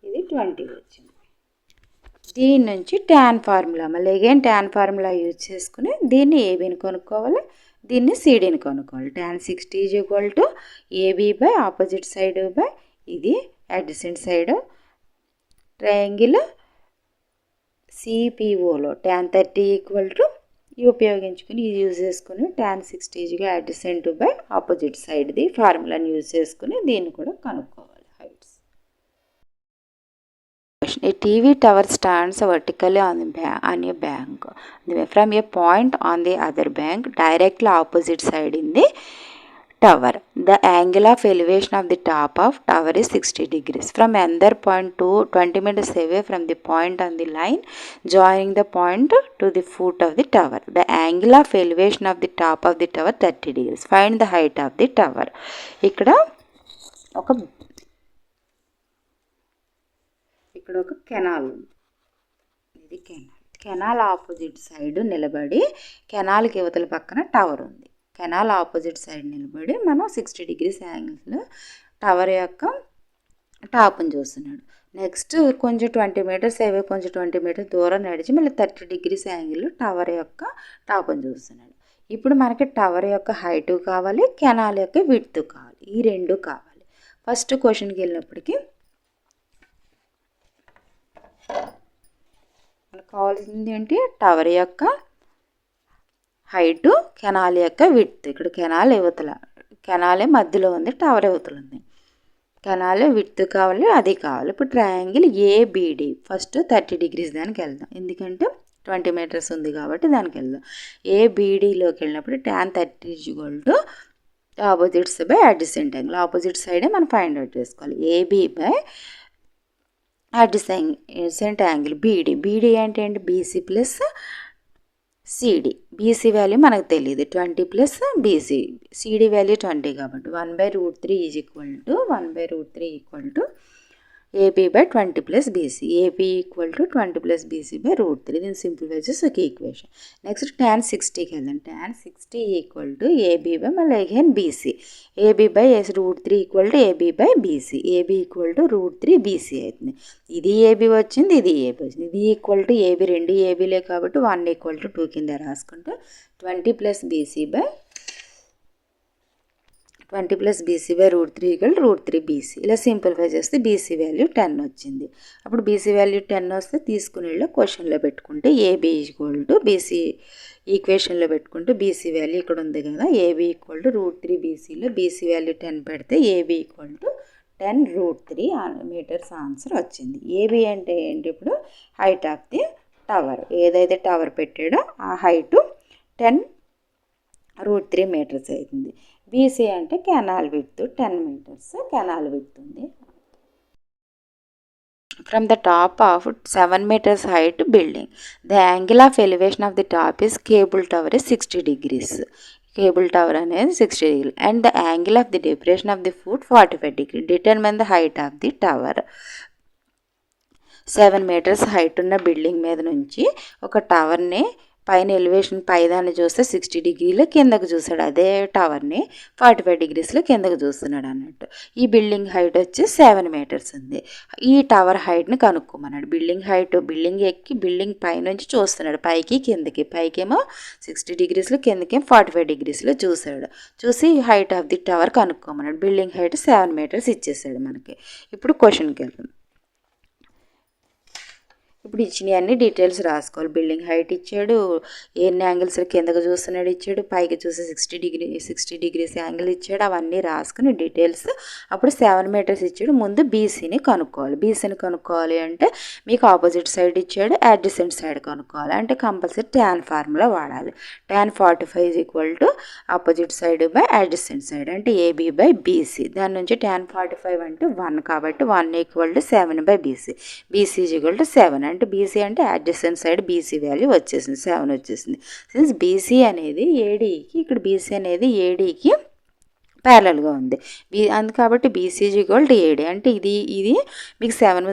ఇది 20 వచ్చింది. దీని నుంచి ట్యాన్ ఫార్ములా, మళ్ళీ అగైన్ ట్యాన్ ఫార్ములా యూజ్ చేసుకుని దీన్ని ఏబీని కనుక్కోవాలి, దీన్ని సిడీని కనుక్కోవాలి. tan 60 = AB by opposite side by ఇది అడ్జసెంట్ సైడ్ ట్రయాంగిల్ సిపిఓలో tan 30 ఇవి ఉపయోగించుకుని ఇది యూజ్ చేసుకుని tan 60 అడ్జసెంట్ బై ఆపోజిట్ సైడ్ది ఫార్ములాని యూజ్ చేసుకుని దీన్ని కూడా కనుక్కోవాలి. Heights. A TV tower stands vertically on a bank. From a point on the other bank, directly opposite side in the tower. The angle of elevation of the top of tower is 60 degrees. From another point to 20 meters away from the point on the line joining the point to the foot of the tower. The angle of elevation of the top of the tower 30 degrees. Find the height of the tower. ఇక్కడ ఒక కెనాల్ ఉంది. ఇది కెనాల్ ఆపోజిట్ సైడ్ నిలబడి, కెనాల్కి యువతల పక్కన టవర్ ఉంది. కెనాల్ ఆపోజిట్ సైడ్ నిలబడి మనం 60 degrees యాంగిల్స్లో టవర్ యొక్క టాప్ని చూస్తున్నాడు. నెక్స్ట్ కొంచెం 20 meters అవే, కొంచెం 20 meters దూరం నడిచి మళ్ళీ 30 degrees యాంగిల్లో టవర్ యొక్క టాప్ని చూస్తున్నాడు. ఇప్పుడు మనకి టవర్ యొక్క హైట్ కావాలి, కెనాల్ యొక్క విడ్త్ కావాలి, ఈ రెండు కావాలి. ఫస్ట్ క్వశ్చన్కి వెళ్ళినప్పటికీ మనకు కావాల్సింది ఏంటి, టవర్ యొక్క హైటు, కెనాల్ యొక్క విడ్త్. ఇక్కడ కెనాల్ యువతల, కెనాలే మధ్యలో ఉంది, టవర్ యువతల ఉంది. కెనాల్ విడ్త్ కావాలి, అది కావాలి. ఇప్పుడు ట్రయాంగిల్ ఏబిడి ఫస్ట్ 30 degrees దానికి వెళ్దాం, ఎందుకంటే 20 meters ఉంది కాబట్టి దానికి వెళ్దాం. ఏబిడిలోకి వెళ్ళినప్పుడు tan 30 opposites by adjacent angle, opposite సైడే మనం ఫైండ్ అవుట్ చేసుకోవాలి. AB by adjacent angle BD. BD అంటే ఏంటి, BC plus CD. BC value మనకు తెలియదు, 20 ప్లస్ బీసీ, సిడి వాల్యూ 20 కాబట్టి 1/√3 = 1/√3 AB by 20 plus BC. AB = 20 plus BC by √3. దీన్ని సింప్లిఫై చేసి ఒక ఈక్వేషన్. నెక్స్ట్ tan 60కి వెళ్దాం. tan 60 = ఏబీ బై మళ్ళీ again BC. AB by √3 AB by BC. AB √3 BC అవుతుంది. ఇది ఏబీ వచ్చింది, ఇది ఏబీ వచ్చింది. ఇది ఏబీ, రెండు ఏబీలే కాబట్టి 1 = 2 కింద రాసుకుంటే 20 plus BC by 20 plus BC by √3 = √3 BC. ఇలా సింప్లిఫై చేస్తే బీసీ వాల్యూ 10 వచ్చింది. అప్పుడు బీసీ వాల్యూ 10 వస్తే తీసుకుని వెళ్ళి క్వశ్చన్లో పెట్టుకుంటే ఏబీ బీసీ ఈక్వేషన్లో పెట్టుకుంటే బీసీ వాల్యూ ఇక్కడ ఉంది కదా, ఏబీ √3 బీసీలో బీసీ వాల్యూ 10 పెడితే ఏబీ 10√3 meters ఆన్సర్ వచ్చింది. ఏబీ అంటే ఏంటి, ఇప్పుడు హైట్ ఆఫ్ ది టవర్, ఏదైతే టవర్ పెట్టాడో ఆ హైటు 10√3 meters అవుతుంది. బీసీ అంటే canal width 10 meters canal width ఉంది. From the top of 7 meters height building, the angle of elevation of the top is cable tower is 60 degrees. Cable tower అనేది 60 degrees and the angle of the depression of the foot 45 degrees. Determine the height of the tower. 7 meters height ఉన్న బిల్డింగ్ మీద నుంచి ఒక టవర్ని పైన ఎలివేషన్ పైదాన్ని చూస్తే 60 degrees కిందకు చూసాడు, అదే టవర్ని 45 degrees కిందకు చూస్తున్నాడు అన్నట్టు. ఈ బిల్డింగ్ హైట్ వచ్చి 7 meters ఉంది. ఈ టవర్ హైట్ని కనుక్కోమన్నాడు. బిల్డింగ్ హైట్, బిల్డింగ్ ఎక్కి బిల్డింగ్ పైనుంచి చూస్తున్నాడు, పైకి కిందకి, పైకేమో 60 degrees కిందకేమో 45 degrees చూసాడు. చూసి హైట్ ఆఫ్ ది టవర్ కనుక్కోమన్నాడు. బిల్డింగ్ హైట్ 7 meters ఇచ్చేసాడు మనకి. ఇప్పుడు క్వశ్చన్కి వెళ్తాం. ఇప్పుడు ఇచ్చిన అన్ని డీటెయిల్స్ రాసుకోవాలి. బిల్డింగ్ హైట్ ఇచ్చాడు, ఎన్ని యాంగిల్స్ కిందకు చూస్తున్నాడు ఇచ్చాడు, పైకి చూసి 60 degrees యాంగిల్ ఇచ్చాడు, అవన్నీ రాసుకుని డీటెయిల్స్. అప్పుడు 7 meters ఇచ్చాడు. ముందు బీసీని కనుక్కోవాలి. బీసీని కనుక్కోవాలి అంటే మీకు ఆపోజిట్ సైడ్ ఇచ్చాడు, అడ్జసెంట్ సైడ్ కనుక్కోవాలి అంటే కంపల్సరీ ట్యాన్ ఫార్ములా వాడాలి. tan 45 opposite side by adjacent side అంటే ఏబీ బై బీసీ. దాని నుంచి tan 45 అంటే 1 కాబట్టి 1 = 7 బై బీసీ. బీసీ = 7 అంటే బీసీ అంటే అడ్జసెంట్ సైడ్ బీసీ వాల్యూ వచ్చేసింది, 7 వచ్చేసింది. సిన్స్ బీసీ అనేది ఏడీకి, ఇక్కడ బీసీ అనేది ఏడీకి ప్యారలల్గా ఉంది. కాబట్టి బీసీజీ ఈక్వల్ టు ఏడి అంటే ఇది మీకు 7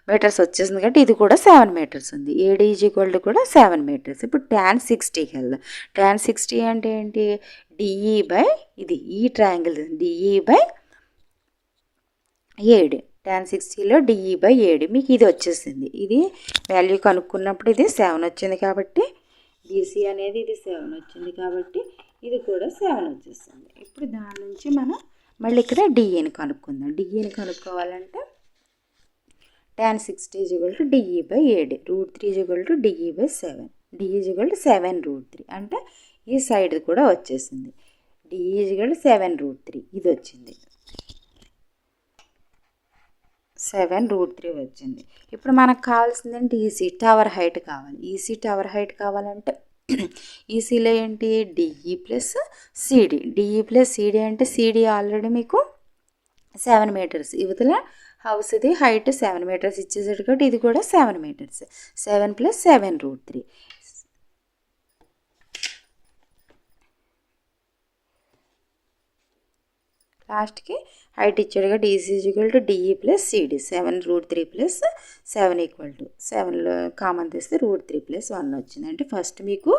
మీటర్స్ వచ్చేసింది కాబట్టి ఇది కూడా 7 మీటర్స్ ఉంది. ఏడి ఈజ్ ఈక్వల్ టు కూడా 7 మీటర్స్. ఇప్పుడు tan 60కి వెళ్దాం. tan 60 అంటే ఏంటి, డిఈ బై ఇది ఈ triangle DE by AD. tan 60లో డిఈ బై ఏడి మీకు ఇది వచ్చేసింది. ఇది వాల్యూ కనుక్కున్నప్పుడు ఇది 7 వచ్చింది కాబట్టి బీసీ అనేది ఇది 7 వచ్చింది కాబట్టి ఇది కూడా 7 వచ్చేసింది. ఇప్పుడు దాని నుంచి మనం మళ్ళీ ఇక్కడ డిఈని కనుక్కుందాం. డిఈని కనుక్కోవాలంటే tan 60 is equal to DE by AD, √3 is equal to DE by 7, DE is equal to 7√3 అంటే ఈ సైడ్ కూడా వచ్చేసింది. డిఈ ఈజ్ ఈక్వల్ టు 7√3 ఇది వచ్చింది, 7√3 వచ్చింది. ఇప్పుడు మనకు కావాల్సింది ఏంటి, ఈసీ టవర్ హైట్ కావాలి. ఈసీ టవర్ హైట్ కావాలంటే ఈసీలో ఏంటి DE plus CD, DE plus CD అంటే సిడి ఆల్రెడీ మీకు 7 మీటర్స్, ఇవతల హౌస్ ఇది హైట్ 7 మీటర్స్ ఇచ్చేసాడు కాబట్టి ఇది కూడా 7 మీటర్స్. 7 + 7√3 లాస్ట్కి హైట్ ఇచ్చాడు కాబట్టి EC is equal to DE plus CD, 7√3 plus 7 equal to 7లో కామన్ తీస్తే √3 + 1 వచ్చింది. అంటే ఫస్ట్ మీకు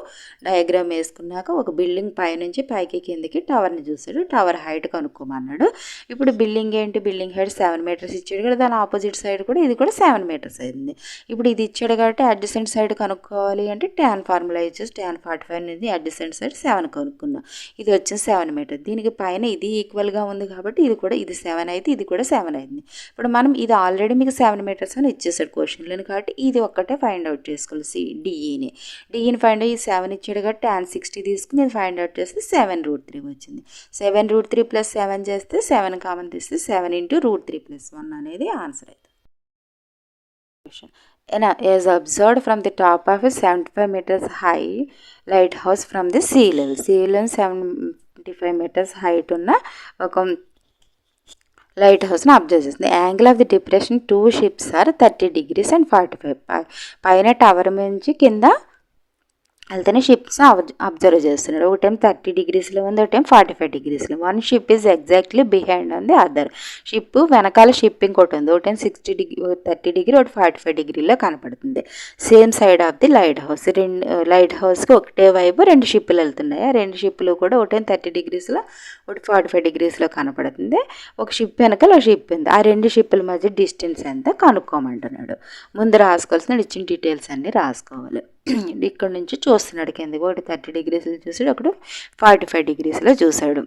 డయాగ్రామ్ వేసుకున్నాక ఒక బిల్డింగ్ పైనుంచి పైకి కిందకి టవర్ని చూసాడు, టవర్ హైట్ కనుక్కోమన్నాడు. ఇప్పుడు బిల్డింగ్ ఏంటి, బిల్డింగ్ హైట్ 7 మీటర్స్ ఇచ్చాడు కదా, దాని ఆపోజిట్ సైడ్ కూడా ఇది కూడా 7 మీటర్స్ అయింది. ఇప్పుడు ఇది ఇచ్చాడు కాబట్టి అడ్జసెంట్ సైడ్ కనుక్కోవాలి అంటే tan ఫార్ములా ఇచ్చేసి tan 45 అనేది అడ్జసెంట్ సైడ్ 7 కనుక్కున్నాం. ఇది వచ్చింది 7 మీటర్. దీనికి పైన ఇది ఈక్వల్గా ఉంది కాబట్టి ఇది కూడా ఇది 7 అయితే ఇది కూడా 7 అయింది. ఇప్పుడు మనం ఇది ఆల్రెడీ మీకు 7 మీటర్స్ అని ఇచ్చేసాడు క్వశ్చన్లను కాబట్టి ఇది ఒక్కటే ఫైండ్ అవుట్ చేసుకోవాలి. డిఈని ఫైండ్ అయ్యి 7 ఇచ్చాడు కాబట్టి tan 60 తీసుకుని ఇది ఫైండ్ అవుట్ చేస్తే 7√3 వచ్చింది. 7√3 + 7 చేస్తే 7 కామన్ తీస్తే 7 × √3 + 1 అనేది ఆన్సర్ అవుతుంది. As observed from the top of a 75 meters high lighthouse from the sea level. Sea level 75 meters height ఉన్న ఒక లైట్ హౌస్ని అబ్జర్వ్ చేస్తుంది. Angle of the depression 2 ships are 30 degrees and 45. పైన టవర్ నుంచి కింద వెళ్తేనే షిప్స్ అబ్జర్వ్ చేస్తున్నాడు. ఒకటేం 30 degreesలో ఉంది, ఒకటేం 45 degreesలో. 1 ship is exactly behind on the other. Ship వెనకాల షిప్ ఇంకోటి ఉంది, ఒకటేం 30 degree ఒకటి 45 degreeలో కనపడుతుంది. Same side of the light house. Light హౌస్కి ఒకటే వైపు 2 షిప్పులు వెళ్తున్నాయి. ఆ 2 షిప్పులు కూడా ఒకటేం 30 degreesలో ఒకటి 45 degreesలో కనపడుతుంది. ఒక షిప్ వెనకాల ఒక షిప్ ఉంది. ఆ 2 షిప్పుల మధ్య డిస్టెన్స్ ఎంత కనుక్కోమంటున్నాడు. ముందు రాసుకోవాల్సిన ఇచ్చిన డీటెయిల్స్ అన్నీ రాసుకోవాలి. ఇక్కడ నుంచి చూస్తున్నాడు కిందకి, ఒకటి 30 degreesలో చూసాడు, ఒకటి 45 degreesలో చూసాడు.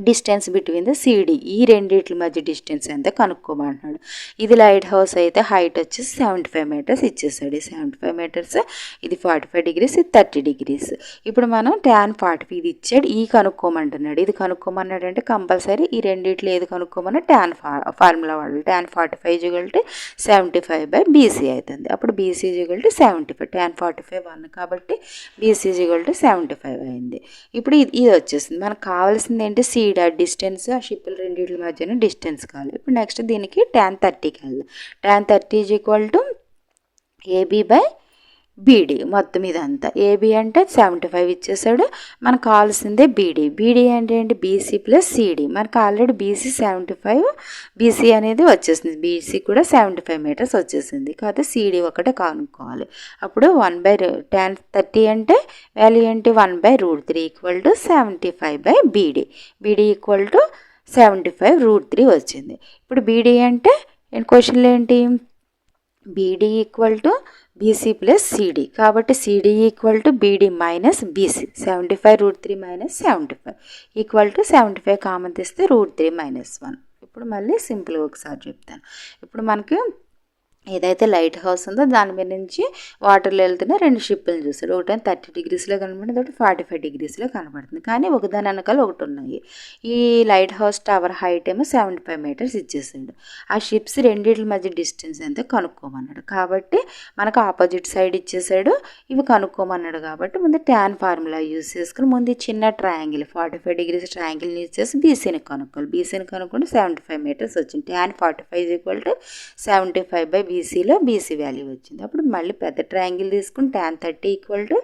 డిస్టెన్స్ బిట్వీన్ ద సిడి, ఈ రెండిట్ల మధ్య డిస్టెన్స్ ఎంత కనుక్కోమంటున్నాడు. ఇది లైట్ హౌస్ అయితే హైట్ వచ్చేసి 75 మీటర్స్ ఇచ్చేసాడు. 75 మీటర్స్, ఇది 45 degrees, ఇది 30 degrees. ఇప్పుడు మనం tan 45 ఇది ఇచ్చాడు, ఈ కనుక్కోమంటున్నాడు. ఇది కనుక్కోమన్నాడు అంటే కంపల్సరీ ఈ రెండిట్లో ఏది కనుక్కోమన్నా tan ఫార్ములా వాడాలి. tan 45 = 75/BC అవుతుంది. అప్పుడు BC = 75, tan 45 1 కాబట్టి BC = 75 అయింది. ఇప్పుడు ఇది వచ్చేసింది. మనకు కావాల్సింది ఏంటి, సీడ్ ఆ డిస్టెన్స్, ఆ షిప్పుల రెండింటి మధ్యన డిస్టెన్స్ కావాలి. ఇప్పుడు నెక్స్ట్ దీనికి tan 30కి వెళ్దాం. tan 30 = AB/BD. మొత్తం ఇదంతా AB అంటే 75 ఇచ్చేసాడు. మనకు కావాల్సిందే BD అంటే ఏంటి, BC + CD. మనకు ఆల్రెడీ BC 75, BC అనేది వచ్చేసింది. BC కూడా 75 మీటర్స్ వచ్చేసింది. కాకపోతే CD ఒకటే కనుక్కోవాలి. అప్పుడు tan 30 అంటే వాల్యూ ఏంటి, 1/√3 = 75/BD. BD = 75√3 వచ్చింది. ఇప్పుడు BD అంటే క్వశ్చన్లో ఏంటి, BD = BC + CD కాబట్టి CD = BD - BC. 75√3 - 75 = 75 కామన్ తీస్తే √3 - 1. ఇప్పుడు మళ్ళీ సింపుల్గా ఒకసారి చెప్తాను. ఇప్పుడు మనకి ఏదైతే లైట్ హౌస్ ఉందో దాని మీద నుంచి వాటర్లో వెళ్తున్న 2 షిప్పులను చూస్తాడు. ఒకటి 30 degreesలో కనబడుతుంది, ఒకటి 45 degreesలో కనబడుతుంది. కానీ ఒకదాని వెనకాల ఒకటి ఉన్నాయి. ఈ లైట్ హౌస్ టవర్ హైట్ ఏమో 75 మీటర్స్ ఇచ్చేసాడు. ఆ షిప్స్ రెండింటి మధ్య డిస్టెన్స్ ఎంత కనుక్కోమన్నాడు. కాబట్టి మనకు ఆపోజిట్ సైడ్ ఇచ్చేసాడు, ఇవి కనుక్కోమన్నాడు. కాబట్టి ముందు tan ఫార్ములా యూజ్ చేసుకుని ముందు చిన్న ట్రయాంగిల్ 45 degrees ట్రయాంగిల్ని యూజ్ చేసి BCని కనుక్కోవాలి. BCని కనుక్కుంటే 75 మీటర్స్ వచ్చింది. tan 45 = 75/BC బీసీలో బీసీ వాల్యూ వచ్చింది. అప్పుడు మళ్ళీ పెద్ద ట్రయాంగిల్ తీసుకుని tan 30 =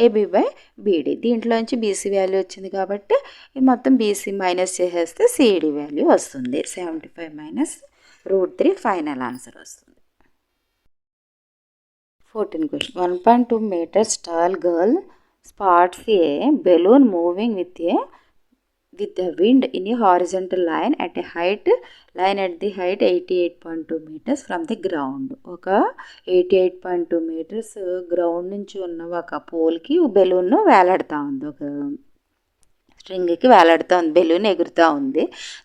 AB/BD. దీంట్లోంచి బీసీ వాల్యూ వచ్చింది కాబట్టి ఇది మొత్తం బీసీ మైనస్ చేసేస్తే సిడి వాల్యూ వస్తుంది. 75 - √3 ఫైనల్ ఆన్సర్ వస్తుంది. 14th question. 1.2 meters tall girl spots a balloon moving with the wind in a horizontal line at the height 88.2 meters from the ground. ఒక 88.2 meters గ్రౌండ్ నుంచి ఉన్న ఒక పోల్కి బెలూన్ వేలాడుతూ ఉంది, ఒక స్ట్రింగ్కి వేలాడుతూ ఉంది, బెలూన్ ఎగురుతూ ఉంది.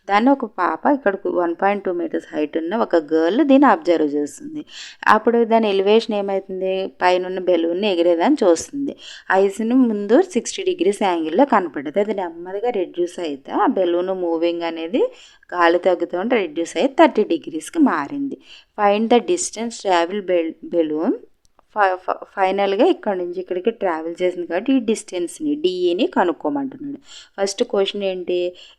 దాన్ని ఒక పాప ఇక్కడ 1.2 meters హైట్ ఉన్న ఒక గర్ల్ దీన్ని అబ్జర్వ్ చేస్తుంది. అప్పుడు దాని ఎలివేషన్ ఏమవుతుంది, పైన బెలూన్ని ఎగిరేదని చూస్తుంది. ఐస్ని ముందు 60 degrees యాంగిల్లో కనపడుతుంది. అది నెమ్మదిగా రెడ్యూస్ అయితే ఆ బెలూన్ మూవింగ్ అనేది గాలి తగ్గుతూ ఉంటే రెడ్యూస్ అయ్యి 30 degreesకి మారింది. Find the distance travel balloon. ఫైనల్గా ఇక్కడ నుంచి ఇక్కడికి ట్రావెల్ చేసింది కాబట్టి ఈ డిస్టెన్స్ని డిఈని కనుక్కోమంటున్నాడు. ఫస్ట్ క్వశ్చన్ ఏంటి,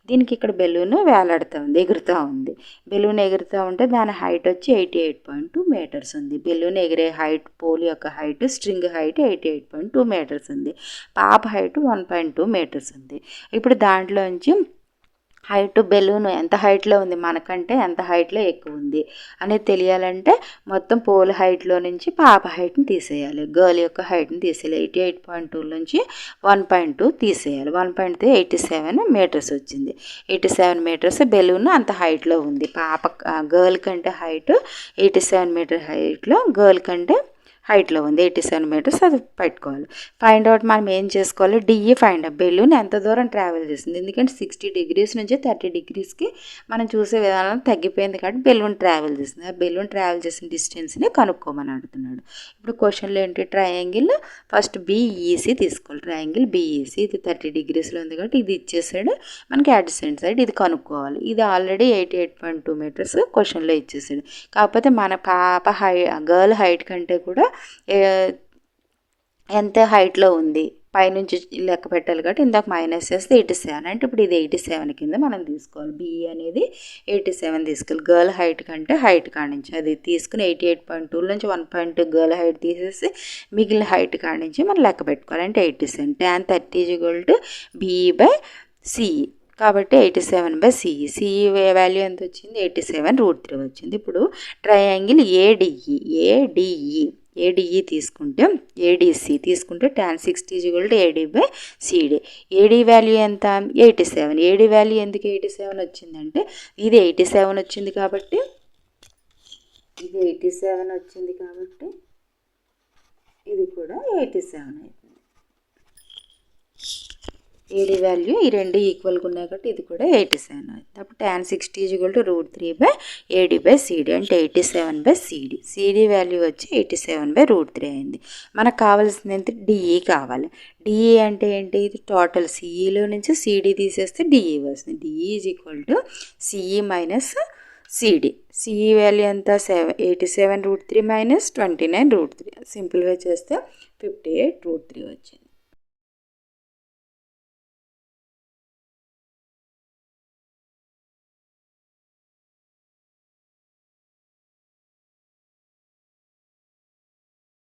దీనికి ఇక్కడ బెలూన్ వేలాడుతూ ఉంది, ఎగురుతూ ఉంది. బెలూన్ ఎగురుతూ ఉంటే దాని హైట్ వచ్చి 88.2 meters ఉంది. బెలూన్ ఎగిరే హైట్, పోల్ యొక్క హైట్, స్ట్రింగ్ హైట్ 88.2 meters ఉంది. పాప హైట్ 1.2 meters ఉంది. ఇప్పుడు దాంట్లోంచి హైట్ బెలూన్ ఎంత హైట్లో ఉంది, మనకంటే ఎంత హైట్లో ఎక్కువ ఉంది అనేది తెలియాలంటే మొత్తం పోల్ హైట్లో నుంచి పాప హైట్ని తీసేయాలి, గర్ల్ యొక్క హైట్ని తీసేయాలి. 88.2 నుంచి 1.2 తీసేయాలి. 1.2 87 meters వచ్చింది. 87 meters బెలూన్ అంత హైట్లో ఉంది. పాప గర్ల్ కంటే హైట్ 87 meter హైట్లో, గర్ల్ కంటే హైట్లో ఉంది 87 meters. అది పెట్టుకోవాలి. ఫైండ్ అవుట్ మనం ఏం చేసుకోవాలి, డిఈ ఫైండ్ అవుట్. బెలూన్ ఎంత దూరం ట్రావెల్ చేస్తుంది, ఎందుకంటే 60 degrees నుంచి 30 degreesకి మనం చూసే విధానం తగ్గిపోయింది కాబట్టి బెలూన్ ట్రావెల్ చేస్తుంది. ఆ బెలూన్ ట్రావెల్ చేసిన డిస్టెన్స్ని కనుక్కోమని అడుగుతున్నాడు. ఇప్పుడు క్వశ్చన్లో ఏంటి, ట్రయాంగిల్ ఫస్ట్ బీఈసీ తీసుకోవాలి. ట్రయాంగిల్ బీఈసీ ఇది 30 degreesలో ఉంది కాబట్టి ఇది ఇచ్చేసాడు. మనకి అడ్జసెంట్ సైడ్ ఇది కనుక్కోవాలి. ఇది ఆల్రెడీ 88.2 meters క్వశ్చన్లో ఇచ్చేసాడు. కాకపోతే మన పాప గర్ల్ హైట్ కంటే కూడా ఎంత హైట్లో ఉంది పైనుంచి లెక్క పెట్టాలి కాబట్టి ఇందాక మైనస్ చేస్తే 87 అంటే ఇప్పుడు ఇది 87 కింద మనం తీసుకోవాలి. బిఈ అనేది 87 తీసుకోవాలి. గర్ల్ హైట్ కంటే హైట్ కానించి అది తీసుకుని 88.2 నుంచి 1.2 గర్ల్ హైట్ తీసేసి మిగిలిన హైట్ కానించి మనం లెక్క పెట్టుకోవాలి. అంటే 87. tan 30 = BE/CE కాబట్టి 87/CE. సిఈ వాల్యూ ఎంత వచ్చింది, 87√3 వచ్చింది. ఇప్పుడు ట్రయాంగిల్ ఏడిఈ తీసుకుంటే ఏడిసి తీసుకుంటే tan 60 = AD/CD. ఏడి వాల్యూ ఎంత, 87. ఏడి వాల్యూ ఎందుకు 87 వచ్చిందంటే ఇది 87 వచ్చింది కాబట్టి ఇది కూడా 87 అవుతుంది. ఏడి వాల్యూ ఈ రెండు ఈక్వల్గా ఉన్నాయి కాబట్టి ఇది కూడా 87 అవుతుంది. అప్పుడు tan 60 = √3/AD/CD అంటే 87/CD. సిడి వాల్యూ వచ్చి 87/√3 అయింది. మనకు కావాల్సింది ఎంత, డిఈ కావాలి. డిఈ అంటే ఏంటి, ఇది టోటల్ సిఈలో నుంచి సిడి తీసేస్తే డిఈ వస్తుంది. DE = CE minus CD. CE value ఎంత, 87√3 - 29√3. సింపుల్గా చేస్తే 58√3 వచ్చింది.